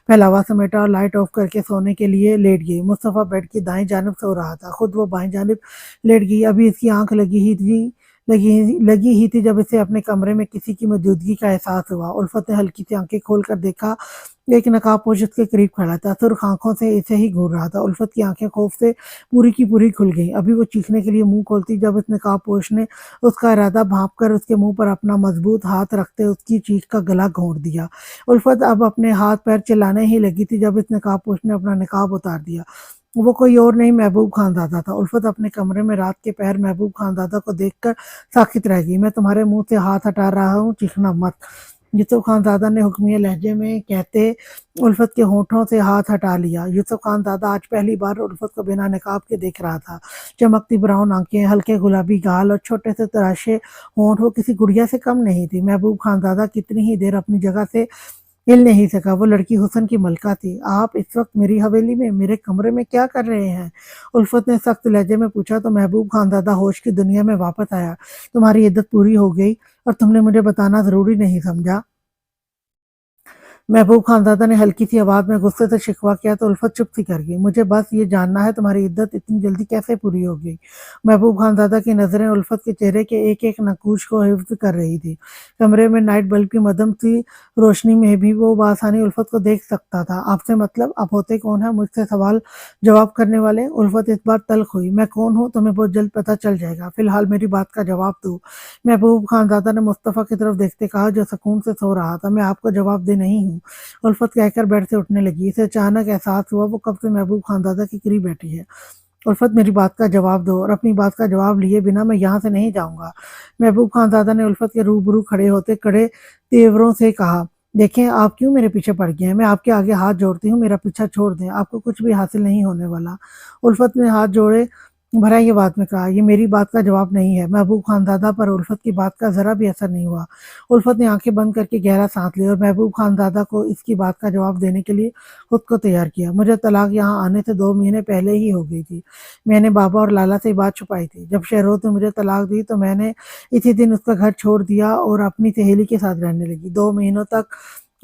फैलावा समेटा और लाइट ऑफ करके सोने के लिए लेट गई। मुस्तफ़ा बेड की दाईं जानिब सो रहा था, खुद वो बाईं जानिब लेट गई। अभी इसकी आंख लगी ही थी जब इसे अपने कमरे में किसी की मौजूदगी का एहसास हुआ। उल्फत ने हल्की सी आंखें खोल कर देखा एक नकाबपोश उसके करीब खड़ा था, सुर्ख आंखों से इसे ही घूर रहा था। उल्फत की आंखें खौफ से पूरी की पूरी खुल गईं। अभी वो चीखने के लिए मुंह खोलती जब इस नकाबपोश ने उसका इरादा भांप कर उसके मुंह पर अपना मजबूत हाथ रखते उसकी चीख का गला घोंट दिया। उल्फत अब अपने हाथ पैर चिल्लाने ही लगी थी जब इस नकाबपोश ने अपना निकाब उतार दिया। वो कोई और नहीं, महबूब खानज़ादा था। उल्फत अपने कमरे में रात के पहर महबूब खानज़ादा को देखकर साकित रह गई। मैं तुम्हारे मुंह से हाथ हटा रहा हूँ, चीखना मत, यूसुफ खानज़ादा ने हुक्मिया लहजे में कहते उल्फत के होठों से हाथ हटा लिया। यूसुफ खानज़ादा आज पहली बार उल्फत को बिना नकाब के देख रहा था। चमकती ब्राउन आंखें, हल्के गुलाबी गाल और छोटे से तराशे होंठ वो किसी गुड़िया से कम नहीं थी। महबूब खानज़ादा कितनी ही देर अपनी जगह से हिल नहीं सका। वो लड़की हुस्न की मलका थी। आप इस वक्त मेरी हवेली में मेरे कमरे में क्या कर रहे हैं? उल्फत ने सख्त लहजे में पूछा तो महबूब खानज़ादा होश की दुनिया में वापस आया। तुम्हारी इद्दत पूरी हो गई और तुमने मुझे बताना ज़रूरी नहीं समझा। महबूब खानज़ादा ने हल्की सी आवाज़ में गुस्से से शिकवा किया तो उल्फत चुप सी कर गई। मुझे बस ये जानना है तुम्हारी इद्दत इतनी जल्दी कैसे पूरी हो गई? महबूब खानज़ादा की नज़रें उल्फत के चेहरे के एक एक नकूश को हिफ्ज़ कर रही थी। कमरे में नाइट बल्ब की मदम सी रोशनी में भी वो बआसानी उल्फत को देख सकता था। आपसे मतलब आप होते कौन है मुझसे सवाल जवाब करने वाले? उल्फत इस बार तल्ख हुई। मैं कौन हूँ तुम्हें बहुत जल्द पता चल जाएगा। फिलहाल मेरी बात का जवाब दो। महबूब खानज़ादा ने मुस्तफ़ा की तरफ देखते कहा जो सुकून से सो रहा था। मैं आपको जवाब दे नहीं हूँ, उल्फत कहकर बेड से उठने लगी। इसे अचानक एहसास हुआ वो कब से महबूब खानज़ादा के करीब बैठी है। उल्फत मेरी बात का जवाब दो और अपनी बात का जवाब लिए बिना मैं यहाँ से नहीं जाऊँगा। महबूब खानज़ादा ने उल्फत के रूबरू खड़े होते कड़े तेवरों से कहा, देखें आप क्यों मेरे पीछे पड़ गए हैं? मैं आपके आगे हाथ जोड़ती हूँ, मेरा पीछा छोड़ दें, आपको कुछ भी हासिल नहीं होने वाला। उल्फत ने हाथ जोड़े भरा ये बात में कहा, ये मेरी बात का जवाब नहीं है। महबूब खानज़ादा पर उल्फत की बात का ज़रा भी असर नहीं हुआ। उल्फत ने आंखें बंद करके गहरा सांस लिया और महबूब खानज़ादा को इसकी बात का जवाब देने के लिए खुद को तैयार किया। मुझे तलाक यहाँ आने से 2 महीने पहले ही हो गई थी। मैंने बाबा और लाला से ये बात छुपाई थी। जब शहरोज ने मुझे तलाक दी तो मैंने इसी दिन उसका घर छोड़ दिया और अपनी सहेली के साथ रहने लगी। 2 महीनों तक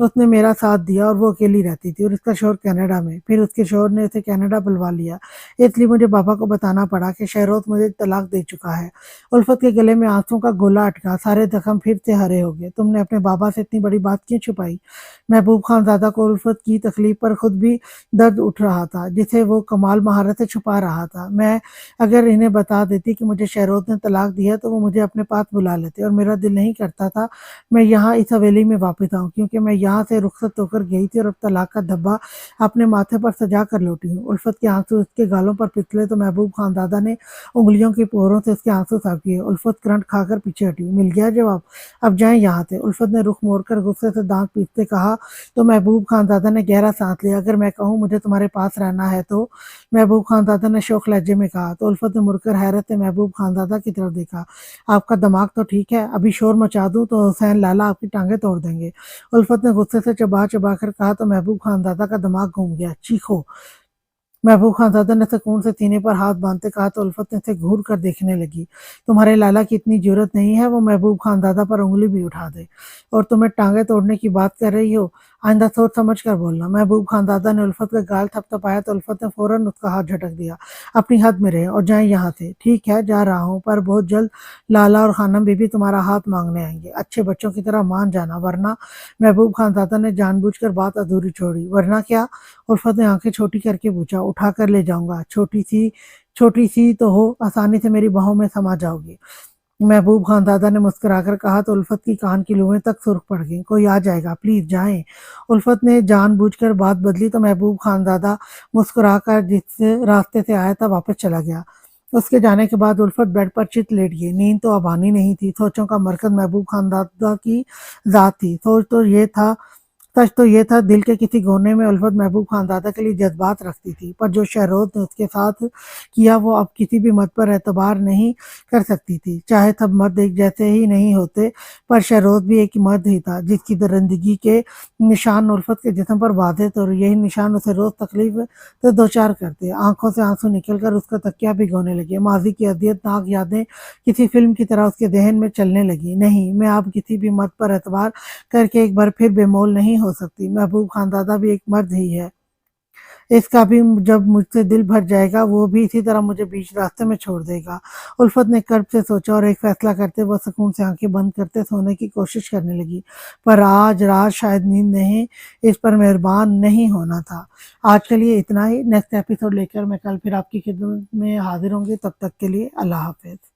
उसने मेरा साथ दिया और वो अकेली रहती थी और उसका शौहर कनाडा में। फिर उसके शौहर ने उसे कनाडा बुलवा लिया, इसलिए मुझे पापा को बताना पड़ा कि शहरोज मुझे तलाक दे चुका है। उल्फत के गले में आंसू का गोला अटका, सारे जख्म फिर से हरे हो गए। तुमने अपने बाबा से इतनी बड़ी बात क्यों छुपाई? महबूब खानज़ादा को उल्फत की तकलीफ पर खुद भी दर्द उठ रहा था, जिसे वो कमाल महारत से छुपा रहा था। मैं अगर इन्हें बता देती कि मुझे शहरोज ने तलाक दिया तो वो मुझे अपने पास बुला लेते और मेरा दिल नहीं करता था मैं यहाँ इस हवेली में वापस आऊँ, क्योंकि मैं यहाँ से रुखसत होकर गई थी और अब तलाक का धब्बा अपने माथे पर सजा कर लौटी हूँ। उल्फत के आंसू उसके गालों पर फिसले तो महबूब खानज़ादा ने उंगलियों की पोरों से उसके आंसू साफ किए। उल्फत करंट खाकर पीछे हटी। मिल गया जवाब, अब जाएं यहाँ से। उल्फत ने रुख मोड़कर गुस्से से दांत पीसते कहा तो महबूब खानज़ादा ने गहरा सांस लिया। अगर मैं कहूँ मुझे तुम्हारे पास रहना है तो? महबूब खानज़ादा ने शौक लहजे में कहा तो उल्फत ने मुड़कर हैरत से महबूब खानज़ादा की तरफ देखा। आपका दिमाग तो ठीक है, अभी शोर मचा दूं तो हुसैन लाला आपकी टांगें तोड़ देंगे। उल्फत ने गुस्से से चबा चबा कर कहा तो महबूब खानज़ादा का दिमाग घूम गया। चीखो। महबूब खानज़ादा ने सुकून से सीने पर हाथ बांधते कहा तो उल्फत ने उसे घूर कर देखने लगी। तुम्हारे लाला की इतनी जरूरत नहीं है वो महबूब खानज़ादा पर उंगली भी उठा दे, और तुम्हें टांगे तोड़ने की बात कर रही हो? आइंदा सोच समझ कर बोलना। महबूब खानज़ादा ने उल्फत का गाल थपथपाया तो उल्फत ने फौरन उसका हाथ झटक दिया। अपनी हद में रहें और जाएं यहाँ से। ठीक है जा रहा हूँ, पर बहुत जल्द लाला और खानम बीबी तुम्हारा हाथ मांगने आएंगे। अच्छे बच्चों की तरह मान जाना, वरना। महबूब खानज़ादा ने जानबूझकर बात अधूरी छोड़ी। वरना क्या? उल्फत ने आंखें छोटी करके पूछा। उठा कर ले जाऊंगा, छोटी सी तो हो, आसानी से मेरी बाहों में समा जाओगी। महबूब खानज़ादा ने मुस्कुराकर कहा तो उल्फत की कान की लुएं तक सुर्ख पड़ गईं। कोई आ जाएगा, प्लीज जाएं। उल्फत ने जानबूझकर बात बदली तो महबूब खानज़ादा मुस्कुराकर जिस रास्ते से आया था वापस चला गया। उसके जाने के बाद उल्फत बेड पर चित लेट गई। नींद तो अब आनी नहीं थी। सोचों का मरकज महबूब खानज़ादा की जात थी। सच तो ये था दिल के किसी कोने में उल्फत महबूब खानज़ादा के लिए जज्बात रखती थी, पर जो शहरोज ने उसके साथ किया वो अब किसी भी मत पर एतबार नहीं कर सकती थी। चाहे सब मर्द एक जैसे ही नहीं होते, पर शहरोज भी एक मर्द ही था जिसकी दरिंदगी के निशान उल्फत के जिस्म पर वाज़ेह थे, और यही निशान उसे रोज तकलीफ से दो चार करते। आंखों से आंसू निकलकर उसका तकिया भिगोने लगे। माजी की अजियतनाक यादें किसी फिल्म की तरह उसके जहन में चलने लगी। नहीं, मैं अब किसी भी मर्द पर एतबार करके एक बार फिर बेमोल नहीं हो सकती। महबूब खानज़ादा भी एक मर्द ही है। اس کا بھی جب مجھ سے دل بھر جائے گا وہ بھی اسی طرح مجھے بیچ راستے میں چھوڑ دے گا۔ الفت نے کرب سے سوچا اور ایک فیصلہ کرتے وہ سکون سے آنکھیں بند کرتے سونے کی کوشش کرنے لگی۔ پر آج رات شاید نیند نہیں اس پر مہربان نہیں ہونا تھا۔ آج کے لیے اتنا ہی، نیکسٹ ایپیسوڈ لے کر میں کل پھر آپ کی خدمت میں حاضر ہوں گی، تب تک کے لیے اللہ حافظ۔